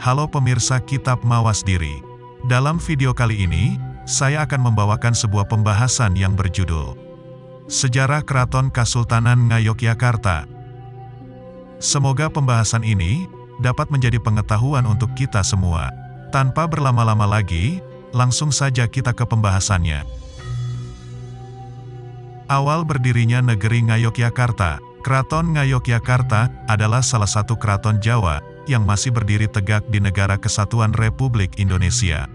Halo pemirsa Kitab Mawas Diri. Dalam video kali ini, saya akan membawakan sebuah pembahasan yang berjudul Sejarah Keraton Kasultanan Ngayogyakarta. Semoga pembahasan ini dapat menjadi pengetahuan untuk kita semua. Tanpa berlama-lama lagi, langsung saja kita ke pembahasannya. Awal berdirinya negeri Ngayogyakarta. Keraton Ngayogyakarta adalah salah satu keraton Jawa yang masih berdiri tegak di Negara Kesatuan Republik Indonesia.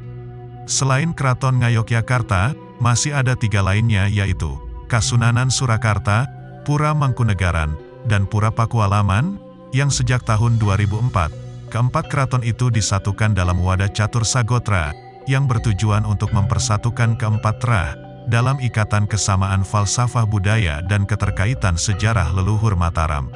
Selain Keraton Ngayogyakarta, masih ada 3 lainnya, yaitu Kasunanan Surakarta, Pura Mangkunegaran, dan Pura Pakualaman, yang sejak tahun 2004, keempat keraton itu disatukan dalam wadah catur sagotra, yang bertujuan untuk mempersatukan keempat trah, dalam ikatan kesamaan falsafah budaya dan keterkaitan sejarah leluhur Mataram.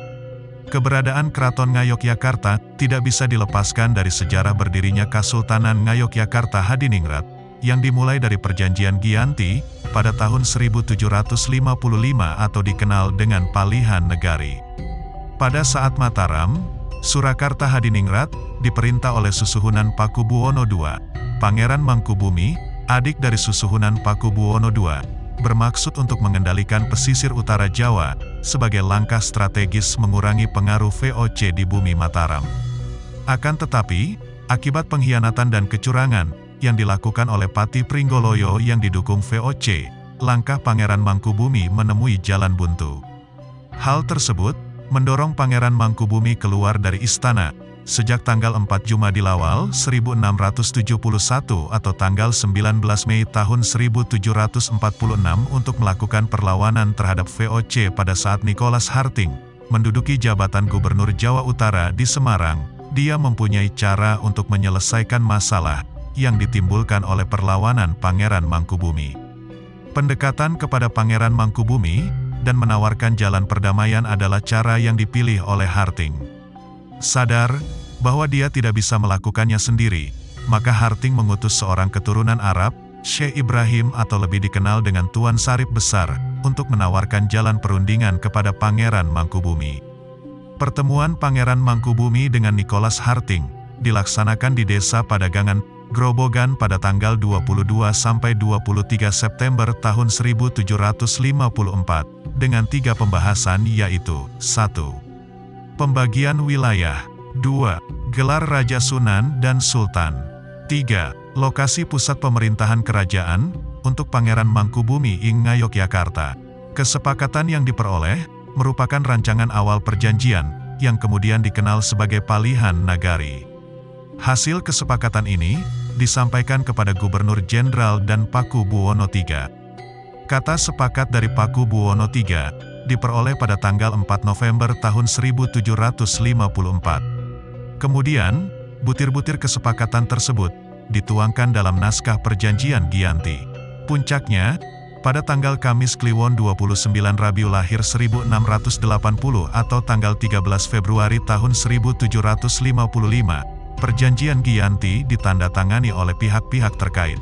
Keberadaan Keraton Ngayogyakarta tidak bisa dilepaskan dari sejarah berdirinya Kasultanan Ngayogyakarta Hadiningrat, yang dimulai dari Perjanjian Giyanti, pada tahun 1755 atau dikenal dengan Palihan Negari. Pada saat Mataram, Surakarta Hadiningrat, diperintah oleh Susuhunan Pakubuwono II, Pangeran Mangkubumi, adik dari Susuhunan Pakubuwono II, bermaksud untuk mengendalikan pesisir utara Jawa, sebagai langkah strategis mengurangi pengaruh VOC di bumi Mataram. Akan tetapi, akibat pengkhianatan dan kecurangan, yang dilakukan oleh Pati Pringgoloyo yang didukung VOC, langkah Pangeran Mangkubumi menemui jalan buntu. Hal tersebut, mendorong Pangeran Mangkubumi keluar dari istana, sejak tanggal 4 Jumadilawal 1671 atau tanggal 19 Mei tahun 1746 untuk melakukan perlawanan terhadap VOC pada saat Nicholas Harting menduduki jabatan Gubernur Jawa Utara di Semarang. Dia mempunyai cara untuk menyelesaikan masalah yang ditimbulkan oleh perlawanan Pangeran Mangkubumi. Pendekatan kepada Pangeran Mangkubumi dan menawarkan jalan perdamaian adalah cara yang dipilih oleh Harting. Sadar bahwa dia tidak bisa melakukannya sendiri, maka Harting mengutus seorang keturunan Arab, Syekh Ibrahim atau lebih dikenal dengan Tuan Sarip Besar, untuk menawarkan jalan perundingan kepada Pangeran Mangkubumi. Pertemuan Pangeran Mangkubumi dengan Nicholas Harting dilaksanakan di Desa Padagangan, Grobogan pada tanggal 22 sampai 23 September tahun 1754, dengan 3 pembahasan, yaitu 1. Pembagian wilayah. 2. Gelar Raja Sunan dan Sultan. 3. Lokasi pusat pemerintahan kerajaan, untuk Pangeran Mangkubumi ing Ngayogyakarta. Kesepakatan yang diperoleh, merupakan rancangan awal perjanjian, yang kemudian dikenal sebagai Palihan Nagari. Hasil kesepakatan ini, disampaikan kepada Gubernur Jenderal dan Pakubuwono III. Kata sepakat dari Pakubuwono III, diperoleh pada tanggal 4 November tahun 1754. Kemudian, butir-butir kesepakatan tersebut dituangkan dalam naskah Perjanjian Giyanti. Puncaknya, pada tanggal Kamis Kliwon 29 Rabiul Akhir 1680 atau tanggal 13 Februari tahun 1755, Perjanjian Giyanti ditandatangani oleh pihak-pihak terkait.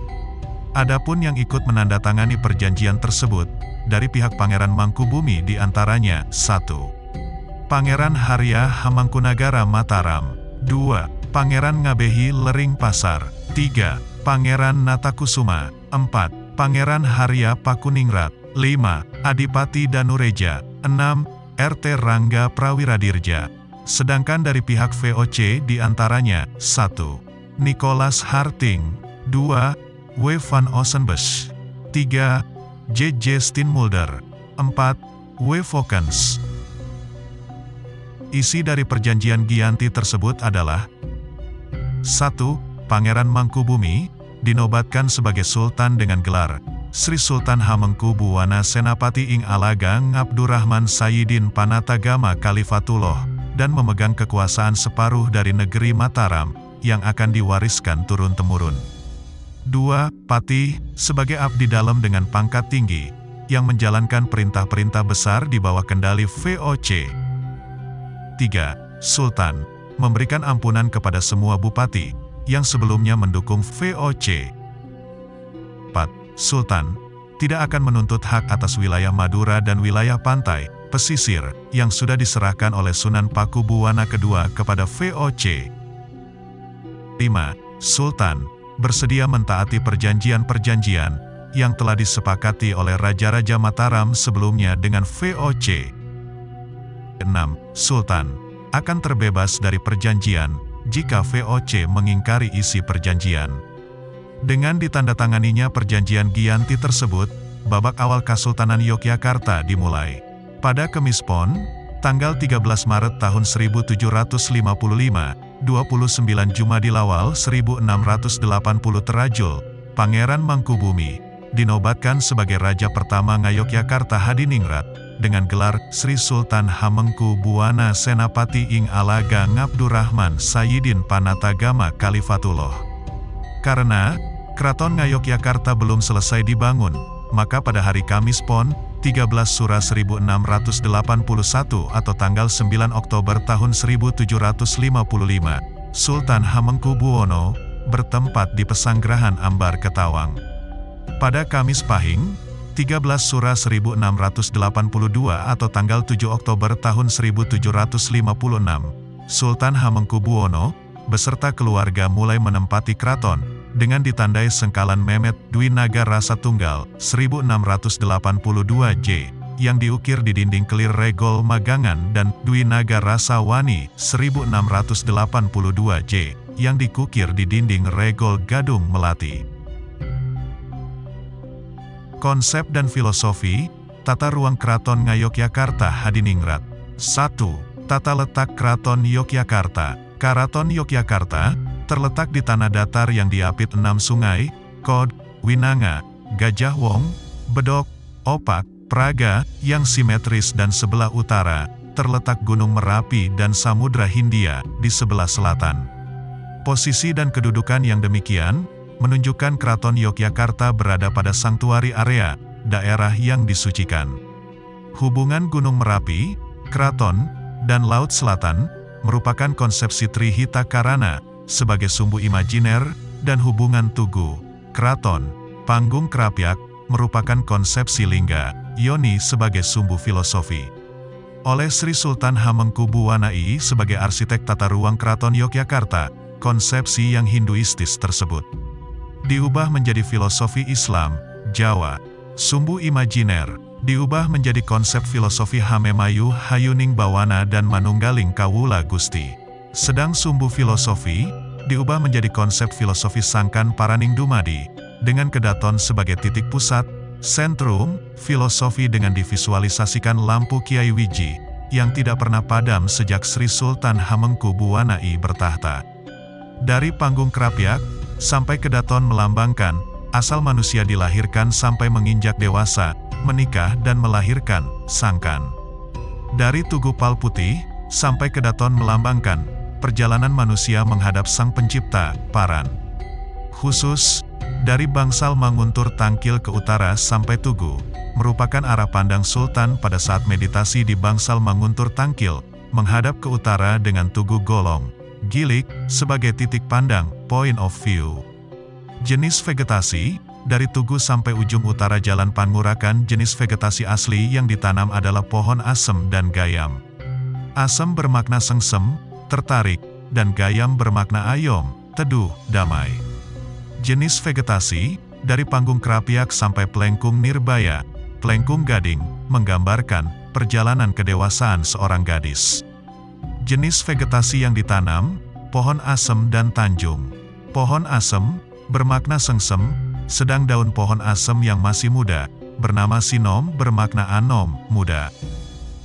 Adapun yang ikut menandatangani perjanjian tersebut, dari pihak Pangeran Mangkubumi diantaranya, 1. Pangeran Harya Hamangkunagara Mataram. 2. Pangeran Ngabehi Lering Pasar. 3. Pangeran Natakusuma. 4. Pangeran Harya Pakuningrat. 5. Adipati Danureja. 6. RT Rangga Prawiradirja. Sedangkan dari pihak VOC diantaranya, 1. Nicholas Harting. 2. W. van Ossenbusch. 3. J.J. Steenmulder. 4. W. Vokens. Isi dari perjanjian Giyanti tersebut adalah 1. Pangeran Mangkubumi dinobatkan sebagai Sultan dengan gelar Sri Sultan Hamengkubuwana Senapati ing Alagang Abdurrahman Sayyidin Panatagama Kalifatullah, dan memegang kekuasaan separuh dari negeri Mataram, yang akan diwariskan turun-temurun. 2. Patih, sebagai abdi dalam dengan pangkat tinggi, yang menjalankan perintah-perintah besar di bawah kendali VOC. 3. Sultan, memberikan ampunan kepada semua bupati, yang sebelumnya mendukung VOC. 4. Sultan, tidak akan menuntut hak atas wilayah Madura dan wilayah pantai, pesisir, yang sudah diserahkan oleh Sunan Pakubuwana II kepada VOC. 5. Sultan bersedia mentaati perjanjian-perjanjian yang telah disepakati oleh Raja-Raja Mataram sebelumnya dengan VOC. 6. Sultan akan terbebas dari perjanjian jika VOC mengingkari isi perjanjian. Dengan ditandatanganinya perjanjian Giyanti tersebut, babak awal Kesultanan Yogyakarta dimulai. Pada Kamis Pon, tanggal 13 Maret tahun 1755, 29 Jumadil Awal 1680 Terajul, Pangeran Mangkubumi dinobatkan sebagai Raja pertama Ngayogyakarta Hadiningrat dengan gelar Sri Sultan Hamengkubuwana Senapati ing Alaga Ngabdurrahman Sayyidin Panatagama Khalifatullah. Karena Keraton Ngayogyakarta belum selesai dibangun, maka pada hari Kamis Pon, 13 Sura 1681 atau tanggal 9 Oktober tahun 1755, Sultan Hamengkubuwono bertempat di Pesanggerahan Ambar Ketawang. Pada Kamis Pahing, 13 Sura 1682 atau tanggal 7 Oktober tahun 1756, Sultan Hamengkubuwono beserta keluarga mulai menempati keraton dengan ditandai sengkalan Mehmet Dwi Naga Rasa Tunggal 1682J yang diukir di dinding kelir Regol Magangan dan Dwi Naga Rasa Wani 1682J yang dikukir di dinding Regol Gadung Melati. Konsep dan filosofi tata ruang Keraton Ngayogyakarta Hadiningrat. 1. Tata letak Keraton Yogyakarta. Keraton Yogyakarta terletak di tanah datar yang diapit 6 sungai, Kod, Winanga, Gajah Wong, Bedok, Opak, Praga, yang simetris, dan sebelah utara terletak Gunung Merapi dan Samudra Hindia di sebelah selatan. Posisi dan kedudukan yang demikian menunjukkan Keraton Yogyakarta berada pada sanktuari area, daerah yang disucikan. Hubungan Gunung Merapi, Keraton, dan Laut Selatan merupakan konsepsi Trihita Karana sebagai sumbu imajiner, dan hubungan Tugu, Keraton, Panggung Krapyak merupakan konsepsi Lingga, Yoni sebagai sumbu filosofi. Oleh Sri Sultan Hamengkubuwana I sebagai arsitek tata ruang Keraton Yogyakarta, konsepsi yang Hinduistis tersebut diubah menjadi filosofi Islam, Jawa. Sumbu imajiner diubah menjadi konsep filosofi Hamemayu Hayuning Bawana dan Manunggaling Kawula Gusti. Sedang sumbu filosofi diubah menjadi konsep filosofi Sangkan Paraning Dumadi, dengan Kedaton sebagai titik pusat, sentrum, filosofi dengan divisualisasikan lampu Kiai Wiji, yang tidak pernah padam sejak Sri Sultan Hamengkubuwana I bertahta. Dari Panggung Krapyak sampai Kedaton melambangkan asal manusia dilahirkan sampai menginjak dewasa, menikah dan melahirkan Sangkan. Dari Tugu Pal Putih sampai Kedaton melambangkan perjalanan manusia menghadap Sang Pencipta, Paran. Khusus dari Bangsal Manguntur Tangkil ke utara sampai Tugu merupakan arah pandang Sultan pada saat meditasi di Bangsal Manguntur Tangkil menghadap ke utara dengan Tugu Golong, Gilik sebagai titik pandang, point of view. Jenis vegetasi dari Tugu sampai ujung utara Jalan Pangurakan, jenis vegetasi asli yang ditanam adalah pohon asem dan gayam. Asem bermakna sengsem, tertarik, dan gayam bermakna ayom, teduh, damai. Jenis vegetasi dari Panggung Krapyak sampai Plengkung Nirbaya, Plengkung Gading, menggambarkan perjalanan kedewasaan seorang gadis. Jenis vegetasi yang ditanam, pohon asem dan tanjung. Pohon asem bermakna sengsem, sedang daun pohon asem yang masih muda bernama sinom bermakna anom, muda.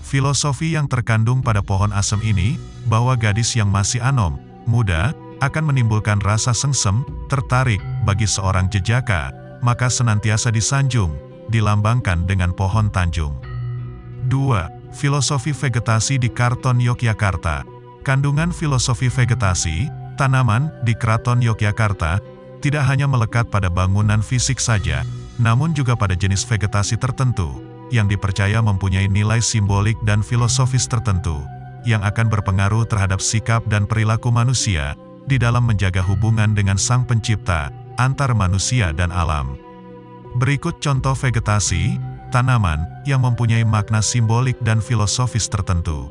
Filosofi yang terkandung pada pohon asem ini, bahwa gadis yang masih anom, muda, akan menimbulkan rasa sengsem, tertarik bagi seorang jejaka, maka senantiasa disanjung, dilambangkan dengan pohon tanjung. 2. Filosofi vegetasi di Keraton Yogyakarta. Kandungan filosofi vegetasi, tanaman, di Keraton Yogyakarta, tidak hanya melekat pada bangunan fisik saja, namun juga pada jenis vegetasi tertentu, yang dipercaya mempunyai nilai simbolik dan filosofis tertentu, yang akan berpengaruh terhadap sikap dan perilaku manusia, di dalam menjaga hubungan dengan Sang Pencipta, antar manusia dan alam. Berikut contoh vegetasi, tanaman, yang mempunyai makna simbolik dan filosofis tertentu.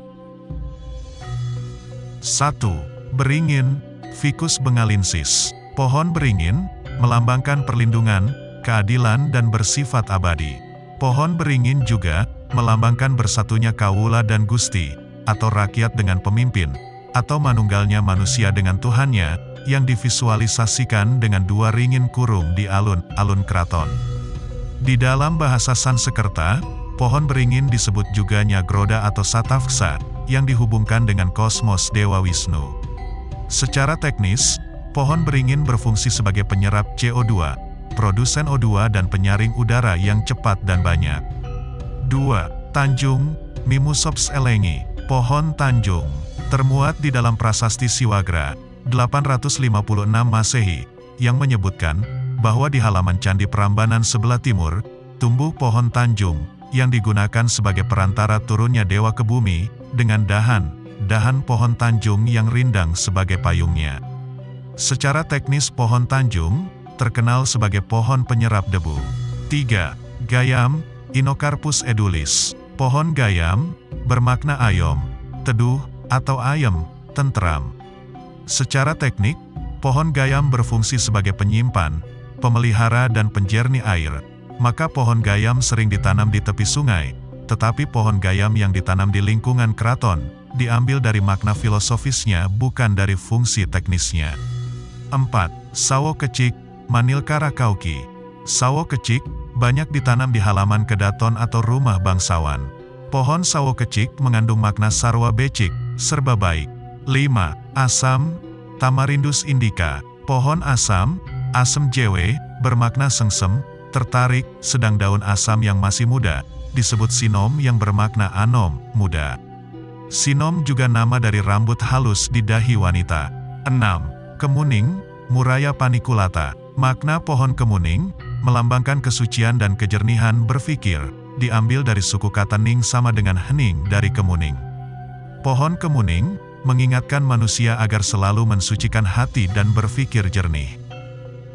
1. Beringin, Ficus bengalensis. Pohon beringin, melambangkan perlindungan, keadilan dan bersifat abadi. Pohon beringin juga, melambangkan bersatunya kawula dan Gusti, atau rakyat dengan pemimpin, atau manunggalnya manusia dengan Tuhannya, yang divisualisasikan dengan dua ringin kurung di alun-alun keraton. Di dalam bahasa Sanskerta, pohon beringin disebut juga Nyagroda atau Satavksa, yang dihubungkan dengan kosmos Dewa Wisnu. Secara teknis, pohon beringin berfungsi sebagai penyerap CO2, produsen O2 dan penyaring udara yang cepat dan banyak. 2. Tanjung, Mimusops elengi, pohon tanjung, termuat di dalam prasasti Siwagra, 856 Masehi, yang menyebutkan bahwa di halaman Candi Prambanan sebelah timur, tumbuh pohon tanjung, yang digunakan sebagai perantara turunnya dewa ke bumi, dengan dahan pohon tanjung yang rindang sebagai payungnya. Secara teknis pohon tanjung, terkenal sebagai pohon penyerap debu. 3. Gayam, Inocarpus edulis, pohon gayam, bermakna ayom, teduh, atau ayem, tentram. Secara teknik, pohon gayam berfungsi sebagai penyimpan, pemelihara dan penjernih air, maka pohon gayam sering ditanam di tepi sungai, tetapi pohon gayam yang ditanam di lingkungan keraton, diambil dari makna filosofisnya bukan dari fungsi teknisnya. 4. Sawo kecik, Manilka rakauki. Sawo kecik, banyak ditanam di halaman kedaton atau rumah bangsawan. Pohon sawo kecik mengandung makna sarwa becik, serba baik. 5. Asam, Tamarindus indica. Pohon asam, asem jewe, bermakna sengsem, tertarik, sedang daun asam yang masih muda, disebut sinom yang bermakna anom, muda. Sinom juga nama dari rambut halus di dahi wanita. 6. Kemuning, Muraya paniculata. Makna pohon kemuning, melambangkan kesucian dan kejernihan berpikir, diambil dari suku kata ning sama dengan hening dari kemuning. Pohon kemuning, mengingatkan manusia agar selalu mensucikan hati dan berpikir jernih.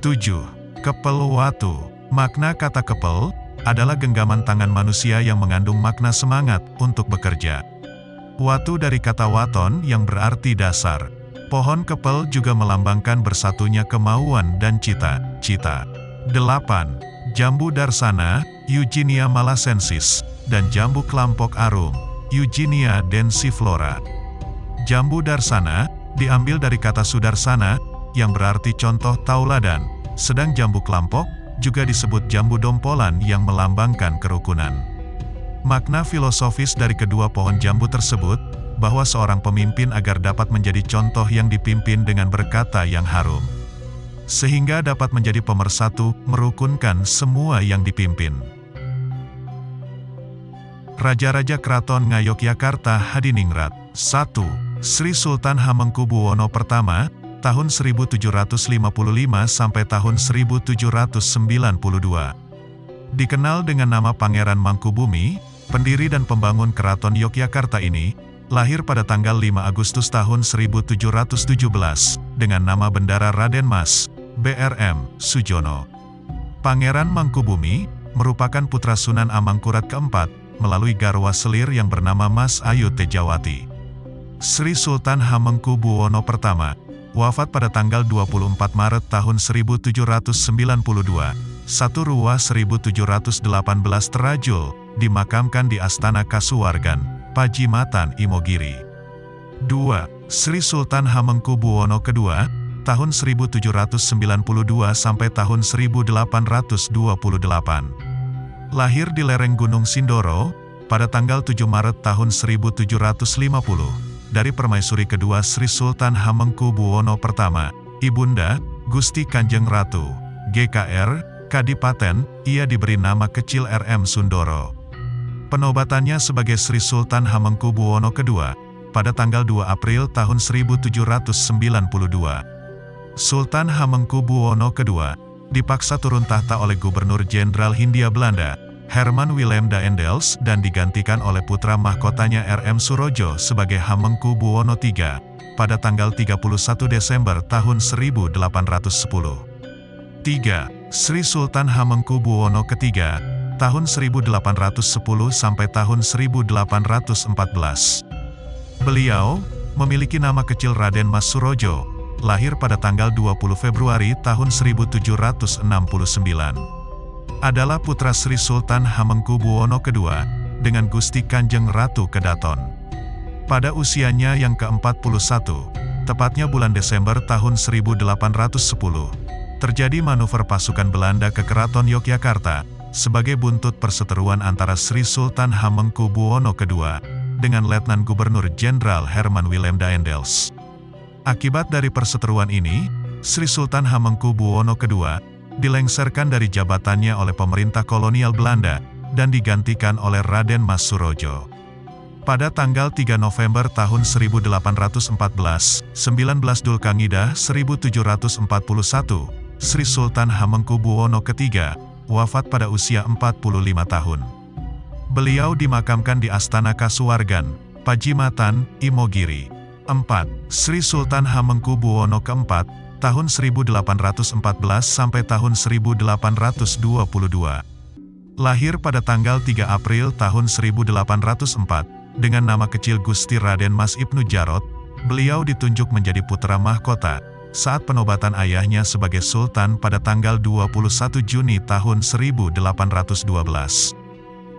7. Kepel watu. Makna kata kepel, adalah genggaman tangan manusia yang mengandung makna semangat untuk bekerja. Watu dari kata waton yang berarti dasar. Pohon kepel juga melambangkan bersatunya kemauan dan cita-cita. 8. Jambu darsana, Eugenia malasensis, dan jambu klampok arum, Eugenia densiflora. Jambu darsana, diambil dari kata sudarsana, yang berarti contoh tauladan, sedang jambu klampok, juga disebut jambu dompolan yang melambangkan kerukunan. Makna filosofis dari kedua pohon jambu tersebut, bahwa seorang pemimpin agar dapat menjadi contoh yang dipimpin dengan berkata yang harum, sehingga dapat menjadi pemersatu, merukunkan semua yang dipimpin. Raja-Raja Keraton Ngayogyakarta Hadiningrat. 1. Sri Sultan Hamengkubuwono I, tahun 1755 sampai tahun 1792. Dikenal dengan nama Pangeran Mangkubumi, pendiri dan pembangun Keraton Yogyakarta ini, lahir pada tanggal 5 Agustus tahun 1717, dengan nama bendara Raden Mas, BRM, Sujono. Pangeran Mangkubumi, merupakan putra Sunan Amangkurat keempat, melalui garwa selir yang bernama Mas Ayu Tejawati. Sri Sultan Hamengkubuwono I, wafat pada tanggal 24 Maret tahun 1792, 1 Ruwa 1718 Terajul, dimakamkan di Astana Kasuwargan, Pajimatan, Imogiri. 2. Sri Sultan Hamengkubuwono II, tahun 1792 sampai tahun 1828. Lahir di lereng Gunung Sindoro, pada tanggal 7 Maret tahun 1750, dari permaisuri kedua Sri Sultan Hamengkubuwono I, Ibunda, Gusti Kanjeng Ratu, GKR, Kadipaten, ia diberi nama kecil RM Sundoro. Penobatannya sebagai Sri Sultan Hamengkubuwono II, pada tanggal 2 April tahun 1792. Sultan Hamengkubuwono II, dipaksa turun tahta oleh Gubernur Jenderal Hindia Belanda, Herman Willem Daendels, dan digantikan oleh putra mahkotanya RM Surojo sebagai Hamengkubuwono III, pada tanggal 31 Desember tahun 1810. 3. Sri Sultan Hamengkubuwono III, tahun 1810 sampai tahun 1814. Beliau memiliki nama kecil Raden Mas Surojo, lahir pada tanggal 20 Februari tahun 1769. Adalah putra Sri Sultan Hamengkubuwono II, dengan Gusti Kanjeng Ratu Kedaton. Pada usianya yang ke-41, tepatnya bulan Desember tahun 1810, terjadi manuver pasukan Belanda ke Keraton Yogyakarta, sebagai buntut perseteruan antara Sri Sultan Hamengkubuwono II, dengan Letnan Gubernur Jenderal Herman Willem Daendels. Akibat dari perseteruan ini, Sri Sultan Hamengkubuwono II dilengserkan dari jabatannya oleh pemerintah kolonial Belanda dan digantikan oleh Raden Mas Surojo. Pada tanggal 3 November tahun 1814, 19 Dzulqa'dah 1741, Sri Sultan Hamengkubuwono III wafat pada usia 45 tahun. Beliau dimakamkan di Astana Kasuwargan, Pajimatan, Imogiri. 4. Sri Sultan Hamengkubuwono IV, tahun 1814 sampai tahun 1822. Lahir pada tanggal 3 April tahun 1804, dengan nama kecil Gusti Raden Mas Ibnu Jarot, beliau ditunjuk menjadi putra mahkota, saat penobatan ayahnya sebagai Sultan pada tanggal 21 Juni tahun 1812.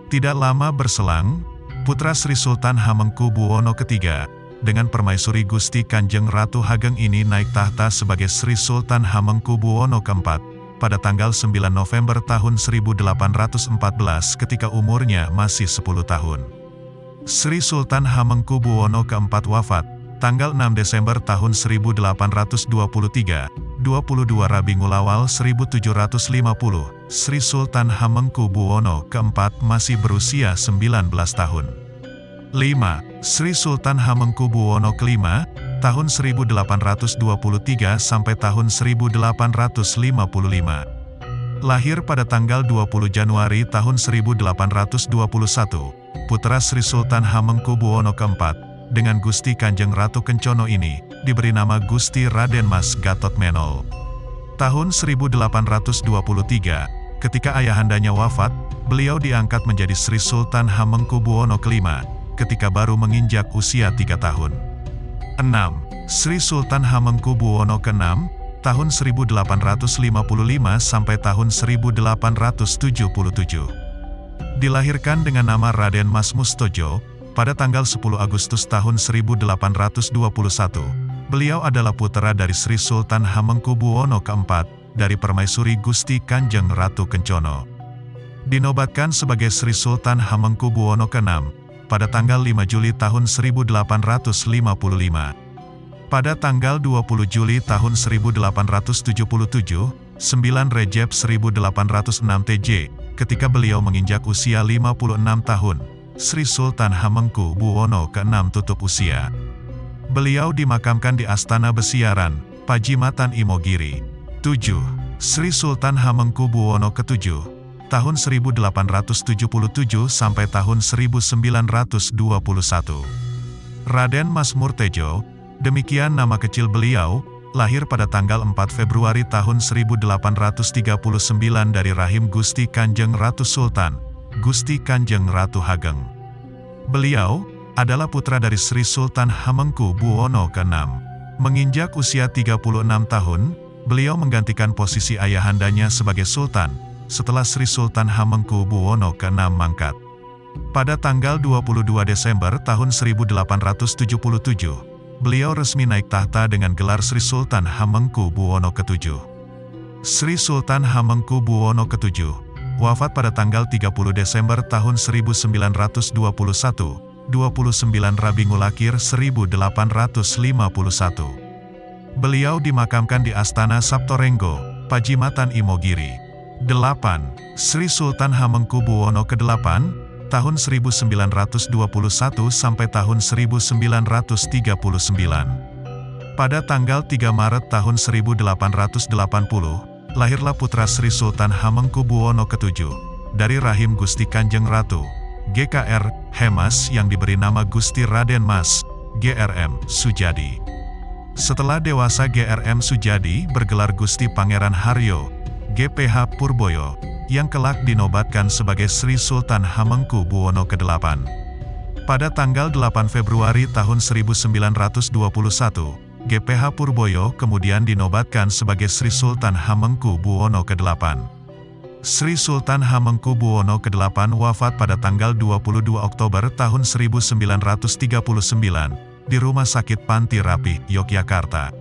Tidak lama berselang, putra Sri Sultan Hamengkubuwono III, dengan permaisuri Gusti Kanjeng Ratu Hageng ini naik tahta sebagai Sri Sultan Hamengkubuwono IV, pada tanggal 9 November tahun 1814 ketika umurnya masih 10 tahun. Sri Sultan Hamengkubuwono IV wafat, tanggal 6 Desember tahun 1823, 22 Rabiul Awal 1750, Sri Sultan Hamengkubuwono IV masih berusia 19 tahun. 5. Sri Sultan Hamengkubuwono V, tahun 1823 sampai tahun 1855. Lahir pada tanggal 20 Januari tahun 1821, putra Sri Sultan Hamengkubuwono IV, dengan Gusti Kanjeng Ratu Kencono ini, diberi nama Gusti Raden Mas Gatotmenol. Tahun 1823, ketika ayahandanya wafat, beliau diangkat menjadi Sri Sultan Hamengkubuwono V, ketika baru menginjak usia 3 tahun. 6. Sri Sultan Hamengkubuwono ke-6, tahun 1855 sampai tahun 1877. Dilahirkan dengan nama Raden Mas Mustojo, pada tanggal 10 Agustus tahun 1821. Beliau adalah putra dari Sri Sultan Hamengkubuwono IV, dari permaisuri Gusti Kanjeng Ratu Kencono. Dinobatkan sebagai Sri Sultan Hamengkubuwono ke-6, pada tanggal 5 Juli tahun 1855. Pada tanggal 20 Juli tahun 1877, 9 Rejeb 1806 TJ, ketika beliau menginjak usia 56 tahun, Sri Sultan Hamengkubuwono ke-6 tutup usia. Beliau dimakamkan di Astana Besiaran, Pajimatan Imogiri. 7. Sri Sultan Hamengkubuwono ke-7, tahun 1877 sampai tahun 1921. Raden Mas Murtejo, demikian nama kecil beliau, lahir pada tanggal 4 Februari tahun 1839 dari rahim Gusti Kanjeng Ratu Sultan, Gusti Kanjeng Ratu Hageng. Beliau adalah putra dari Sri Sultan Hamengkubuwono ke-6. Menginjak usia 36 tahun, beliau menggantikan posisi ayahandanya sebagai Sultan, setelah Sri Sultan Hamengkubuwono ke-6 mangkat. Pada tanggal 22 Desember tahun 1877, beliau resmi naik tahta dengan gelar Sri Sultan Hamengkubuwono ke-7. Sri Sultan Hamengkubuwono ke-7 wafat pada tanggal 30 Desember tahun 1921, 29 Rabiul Akhir 1851. Beliau dimakamkan di Astana Saptorenggo, Pajimatan Imogiri. 8. Sri Sultan Hamengkubuwono ke-8, tahun 1921 sampai tahun 1939. Pada tanggal 3 Maret tahun 1880, lahirlah putra Sri Sultan Hamengkubuwono ke-7, dari rahim Gusti Kanjeng Ratu, GKR, Hemas yang diberi nama Gusti Raden Mas, GRM, Sujadi. Setelah dewasa GRM Sujadi bergelar Gusti Pangeran Haryo, GPH Purboyo, yang kelak dinobatkan sebagai Sri Sultan Hamengkubuwono ke-8. Pada tanggal 8 Februari tahun 1921, GPH Purboyo kemudian dinobatkan sebagai Sri Sultan Hamengkubuwono ke-8. Sri Sultan Hamengkubuwono ke-8 wafat pada tanggal 22 Oktober tahun 1939 di Rumah Sakit Panti Rapih, Yogyakarta.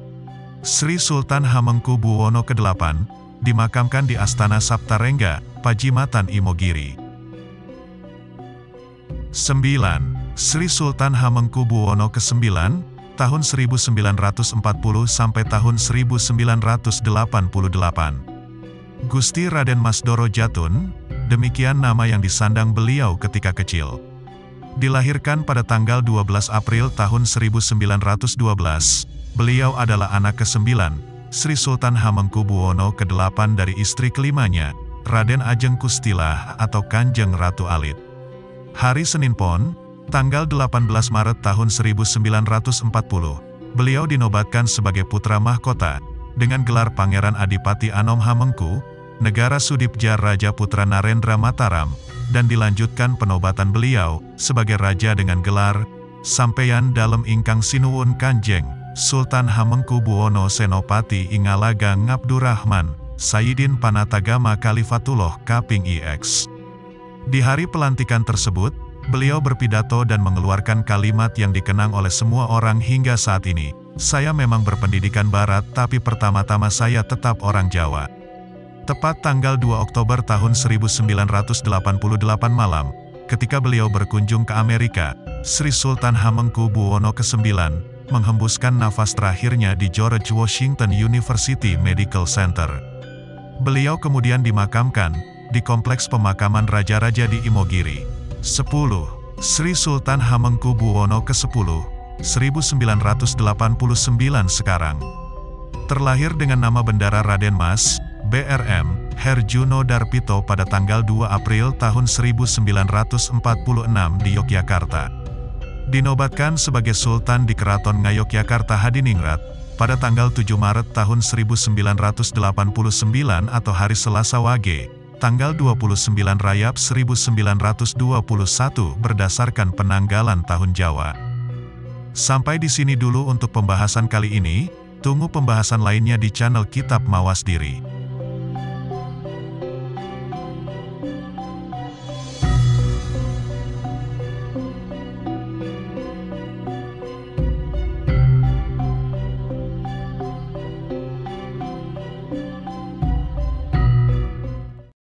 Sri Sultan Hamengkubuwono ke-8 dimakamkan di Astana Saptarengga, Pajimatan Imogiri. 9. Sri Sultan Hamengkubuwono ke-9 tahun 1940 sampai tahun 1988. Gusti Raden Mas Doro Jatun, demikian nama yang disandang beliau ketika kecil. Dilahirkan pada tanggal 12 April tahun 1912, beliau adalah anak ke-9, Sri Sultan Hamengkubuwono ke-8 dari istri kelimanya, Raden Ajeng Kustilah atau Kanjeng Ratu Alit. Hari Senin Pon, tanggal 18 Maret tahun 1940, beliau dinobatkan sebagai putra mahkota, dengan gelar Pangeran Adipati Anom Hamengku, Negara Sudipja Raja Putra Narendra Mataram, dan dilanjutkan penobatan beliau, sebagai raja dengan gelar, Sampeyan Dalem Ingkang Sinuwun Kanjeng, Sultan Hamengkubuwono Senopati Ingalagang Abdurrahman, Sayyidin Panatagama Kalifatullah Kaping IX. Di hari pelantikan tersebut, beliau berpidato dan mengeluarkan kalimat yang dikenang oleh semua orang hingga saat ini. Saya memang berpendidikan barat tapi pertama-tama saya tetap orang Jawa. Tepat tanggal 2 Oktober tahun 1988 malam, ketika beliau berkunjung ke Amerika, Sri Sultan Hamengkubuwono ke-9 menghembuskan nafas terakhirnya di George Washington University Medical Center. Beliau kemudian dimakamkan di Kompleks Pemakaman Raja-Raja di Imogiri. 10. Sri Sultan Hamengkubuwono ke-10, 1989 sekarang. Terlahir dengan nama bendara Raden Mas, BRM, Herjuno Darpito pada tanggal 2 April tahun 1946 di Yogyakarta. Dinobatkan sebagai Sultan di Keraton Ngayogyakarta Hadiningrat, pada tanggal 7 Maret tahun 1989 atau hari Selasa Wage, tanggal 29 Rayap 1921 berdasarkan penanggalan tahun Jawa. Sampai di sini dulu untuk pembahasan kali ini, tunggu pembahasan lainnya di channel Kitab Mawas Diri.